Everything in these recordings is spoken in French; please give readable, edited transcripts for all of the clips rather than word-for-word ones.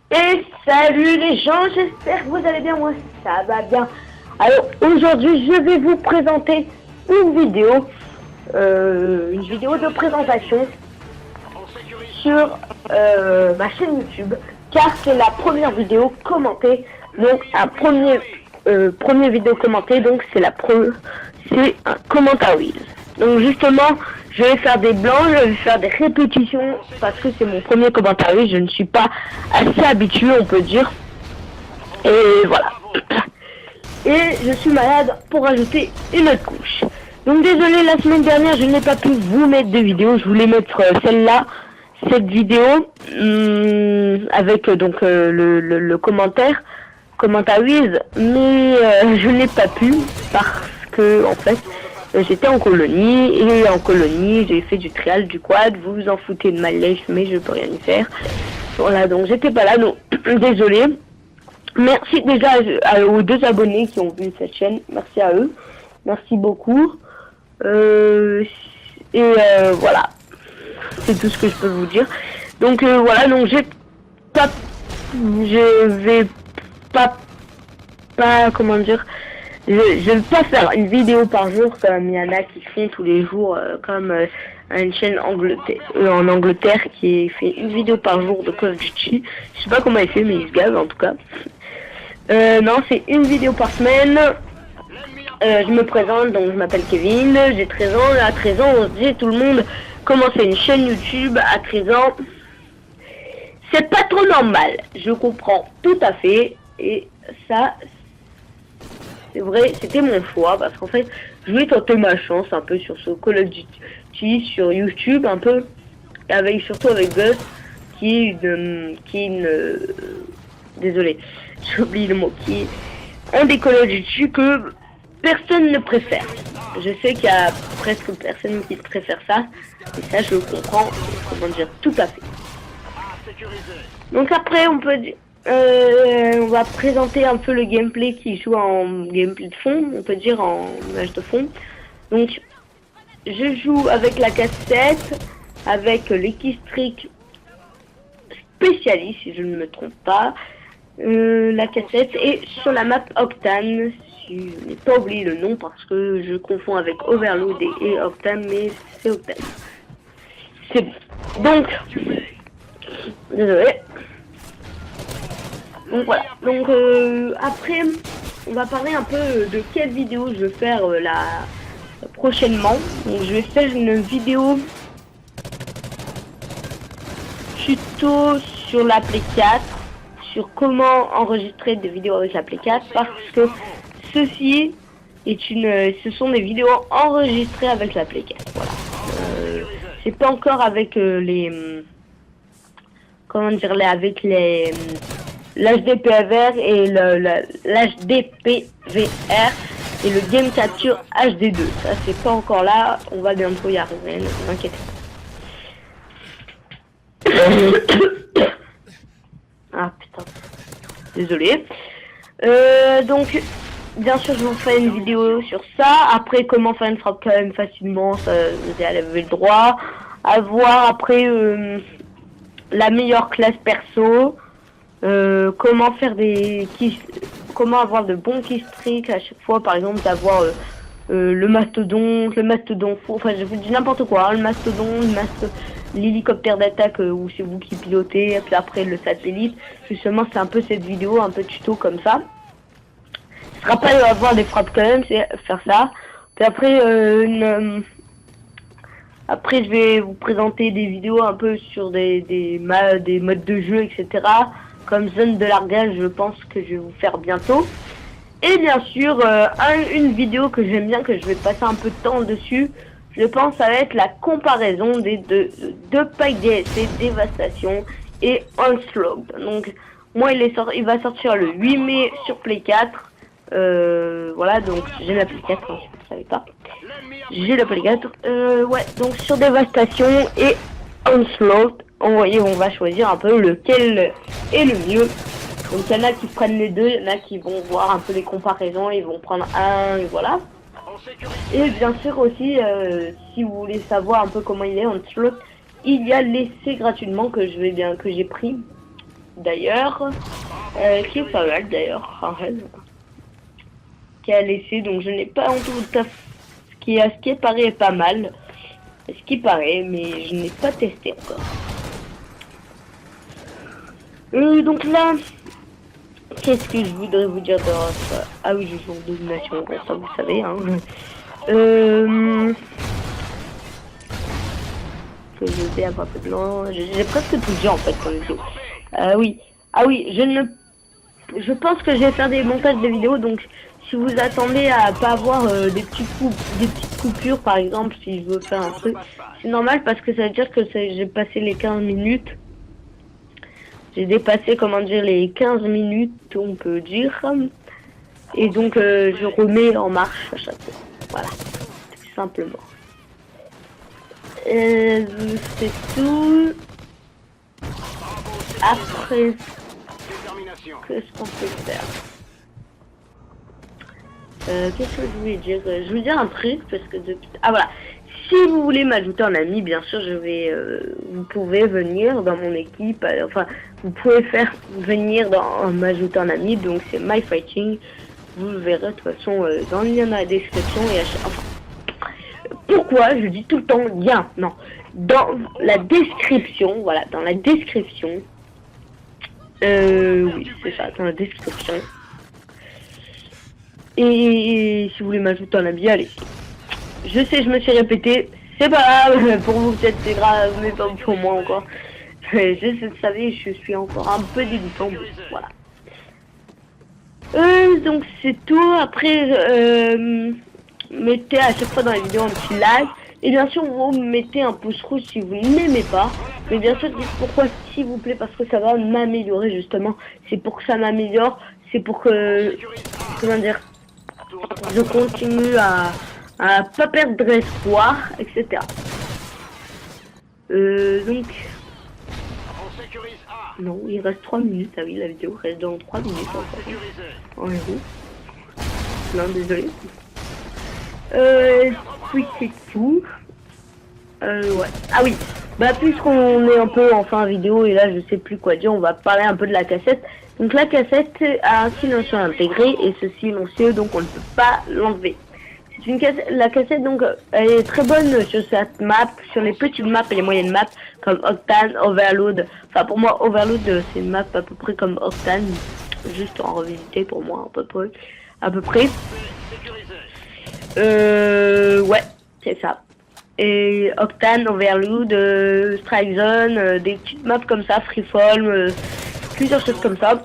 Et salut les gens, j'espère que vous allez bien, moi ça va bien. Alors aujourd'hui je vais vous présenter une vidéo de présentation sur ma chaîne YouTube, car c'est la première vidéo commentée, donc un premier vidéo commentée, donc c'est un commentaire. Donc justement, je vais faire des blancs, je vais faire des répétitions parce que c'est mon premier commentaire. Je ne suis pas assez habitué, on peut dire. Et voilà. Et je suis malade pour ajouter une autre couche. Donc désolé, la semaine dernière, je n'ai pas pu vous mettre de vidéo. Je voulais mettre celle-là, cette vidéo, avec donc le commentaire with, mais je n'ai pas pu parce que en fait j'étais en colonie, et en colonie j'ai fait du trial, du quad, vous vous en foutez de ma life, mais je peux rien y faire. Voilà, donc j'étais pas là, donc désolé. Merci déjà aux 2 abonnés qui ont vu cette chaîne, merci à eux, merci beaucoup. Voilà, c'est tout ce que je peux vous dire. Donc voilà, donc je vais pas comment dire, je vais pas faire une vidéo par jour comme il y en a qui font tous les jours, comme une chaîne en Angleterre qui fait une vidéo par jour de Call of Duty. Je sais pas comment il fait, mais il se gave en tout cas. Non, c'est une vidéo par semaine. Je me présente, donc je m'appelle Kevin, j'ai 13 ans. À 13 ans, on se dit tout le monde commencer une chaîne YouTube à 13 ans. C'est pas trop normal, je comprends tout à fait, et ça, c'est vrai, c'était mon choix, parce qu'en fait, je voulais tenter ma chance un peu sur ce Call of Duty, sur YouTube un peu, et surtout avec Gus, désolé, j'ai oublié le mot, qui est un des Call of Duty que personne ne préfère. Je sais qu'il y a presque personne qui préfère ça, et ça je comprends, comment dire, tout à fait. Donc après on peut dire, on va présenter un peu le gameplay qui joue en gameplay de fond, on peut dire en image de fond. Donc je joue avec la cassette, avec l'équistrique spécialiste si je ne me trompe pas, la cassette, et sur la map Octane, si je n'ai pas oublié le nom parce que je confonds avec Overload et Octane, mais c'est Octane. C'est bon. Donc désolé. Donc voilà, donc après on va parler un peu de quelle vidéo je vais faire prochainement. Donc je vais faire une vidéo tuto sur la Play 4, sur comment enregistrer des vidéos avec la Play 4, parce que ce sont des vidéos enregistrées avec la Play 4. Voilà. C'est pas encore avec avec l'HDPVR et l'HDPVR et le Game Capture HD2. Ça c'est pas encore là, on va bientôt y arriver, ne vous inquiétez pas. Ah putain, désolé. Donc bien sûr je vous fais une vidéo sur ça. Après comment faire une frappe quand même facilement, ça vous avez le droit à voir. Après la meilleure classe perso, comment avoir de bons keystrikes à chaque fois, par exemple d'avoir le mastodon fou, enfin je vous dis n'importe quoi, hein, le mastodon, l'hélicoptère d'attaque où c'est vous qui pilotez, et puis après le satellite. Justement c'est un peu cette vidéo, un peu tuto comme ça. Ce sera pas avoir des frappes quand même, c'est faire ça. Puis après après je vais vous présenter des vidéos un peu sur des modes de jeu, etc. Comme zone de largage, je pense que je vais vous faire bientôt. Et bien sûr, une vidéo que j'aime bien, que je vais passer un peu de temps dessus, je pense ça va être la comparaison des deux packs DLC, Dévastation et Onslaught. Donc moi il va sortir le 8 mai sur Play 4. Voilà, donc j'ai la Play 4, hein, si vous ne savez pas. J'ai la Play 4. Ouais, donc sur Dévastation et Onslaught, on va choisir un peu lequel est le mieux. Donc il y en a qui prennent les deux, il y en a qui vont voir un peu les comparaisons, ils vont prendre un, et voilà. Et bien sûr aussi, si vous voulez savoir un peu comment il est Onslaught, il y a l'essai gratuitement que j'ai pris. d'ailleurs, qui est pas mal d'ailleurs, en fait, qui a laissé, donc je n'ai pas en tout à ce qui paraît pas mal, ce qui paraît, mais je n'ai pas testé encore. Donc là, qu'est-ce que je voudrais vous dire de ça? Ah oui, je joue en domination, ça vous savez, hein. Que je vais avoir un peu de long, j'ai presque tout dit en fait pour les vidéos. Oui, ah oui, je pense que je vais faire des montages de vidéos, donc si vous attendez à pas avoir des petites coupures par exemple, si je veux faire un truc, c'est normal parce que ça veut dire que j'ai passé les 15 minutes. J'ai dépassé, comment dire, les 15 minutes, on peut dire. Et donc, je remets en marche à chaque fois. Voilà, tout simplement. C'est tout. Après, qu'est-ce qu'on peut faire? Qu'est-ce que je voulais dire? Je voulais dire un truc, parce que depuis... Ah voilà. Si vous voulez m'ajouter en ami, bien sûr, vous pouvez venir dans mon équipe. Enfin, vous pouvez faire venir m'ajouter en ami. Donc, c'est MyFighting. Vous le verrez de toute façon dans le lien dans la description. Et enfin, pourquoi je dis tout le temps lien? Non, dans la description. Voilà, dans la description. Oui, c'est ça, dans la description. Et si vous voulez m'ajouter en ami, allez. Je sais, je me suis répété, c'est pas grave, pour vous peut-être c'est grave, mais pas pour moi encore. Je savais, je suis encore un peu dégoûtant, voilà. Donc c'est tout, après, mettez à chaque fois dans la vidéo un petit like, et bien sûr vous mettez un pouce rouge si vous n'aimez pas, mais bien sûr dites pourquoi s'il vous plaît, parce que ça va m'améliorer justement, c'est pour que ça m'améliore, c'est pour que, comment dire, je continue à pas perdre espoir, etc. Donc... Non, il reste 3 minutes. Ah oui, la vidéo reste dans 3 minutes encore. Non, désolé. Oui, c'est tout. Ouais. Ah oui. Bah, puisqu'on est un peu en fin vidéo et là, je sais plus quoi dire, on va parler un peu de la cassette. Donc, la cassette a un silencieux intégré et ce silencieux, donc, on ne peut pas l'enlever. La cassette donc elle est très bonne sur cette map, sur les petites maps et les moyennes maps comme Octane, Overload. Enfin pour moi Overload c'est une map à peu près comme Octane, juste en revisité pour moi à peu près. Ouais, c'est ça. Et Octane, Overload, Strike Zone, des petites maps comme ça, Freefall, plusieurs choses comme ça.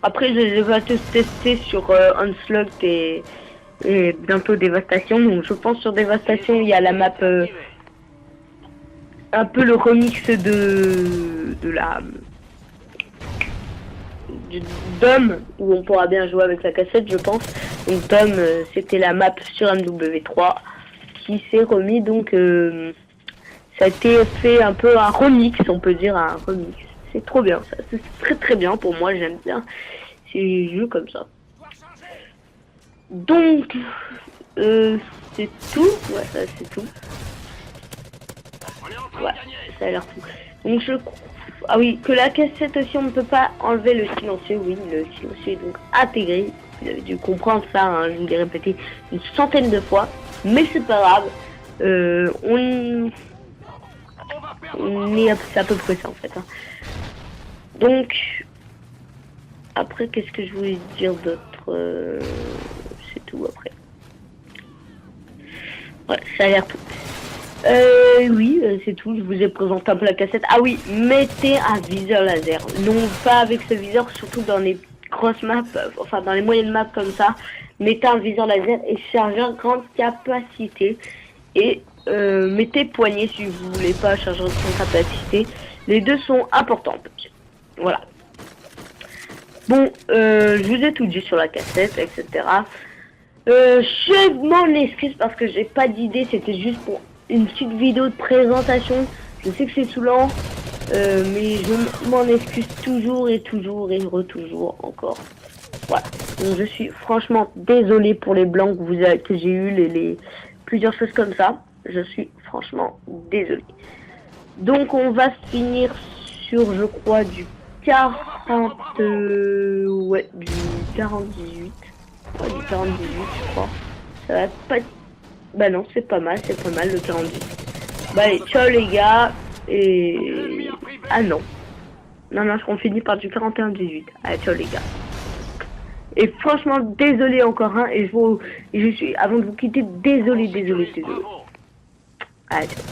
Après je les vais tester sur Onslaught et bientôt Dévastation. Donc je pense sur Dévastation il y a la map un peu le remix de Dom où on pourra bien jouer avec la cassette je pense. Donc Dom c'était la map sur MW3 qui s'est remis, donc ça a été fait un peu un remix, on peut dire un remix. C'est trop bien, ça c'est très très bien pour moi, j'aime bien ces jeux comme ça. Donc, c'est tout. Ouais, ça c'est tout. Ouais, ça a l'air tout. Donc ah oui, que la cassette aussi, on ne peut pas enlever le silencieux. Oui, le silencieux est donc intégré. Vous avez dû comprendre ça, hein, je vous l'ai répété une centaine de fois. Mais c'est pas grave. On est à peu près ça en fait. Hein. Donc, après, qu'est-ce que je voulais dire d'autre c'est tout après. Ouais, ça a l'air tout. Oui, c'est tout. Je vous ai présenté un peu la cassette. Ah oui, mettez un viseur laser. Non pas avec ce viseur, surtout dans les grosses maps, enfin dans les moyennes maps comme ça. Mettez un viseur laser et chargeur grande capacité. Et mettez poignée si vous voulez pas chargeur de grande capacité. Les deux sont importants. Voilà. Bon, je vous ai tout dit sur la cassette, etc. Je m'en excuse parce que j'ai pas d'idée, c'était juste pour une petite vidéo de présentation. Je sais que c'est saoulant, mais je m'en excuse toujours et toujours encore. Voilà, donc je suis franchement désolé pour les blancs que j'ai eu, les plusieurs choses comme ça. Je suis franchement désolé. Donc on va finir sur, je crois, du 40... ouais, du 40-18. Ouais, du 40-18, je crois. Ça va pas... Bah non, c'est pas mal le 48. Bah allez, ciao les gars. Et... Ah non. Non, on finit par du 41-18. Allez, ciao les gars. Et franchement, désolé encore, hein. Et je suis... Avant de vous quitter, désolé. Allez, ciao.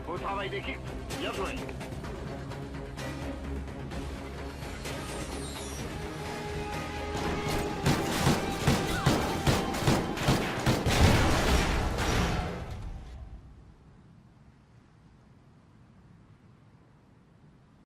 Au travail d'équipe, bien joué.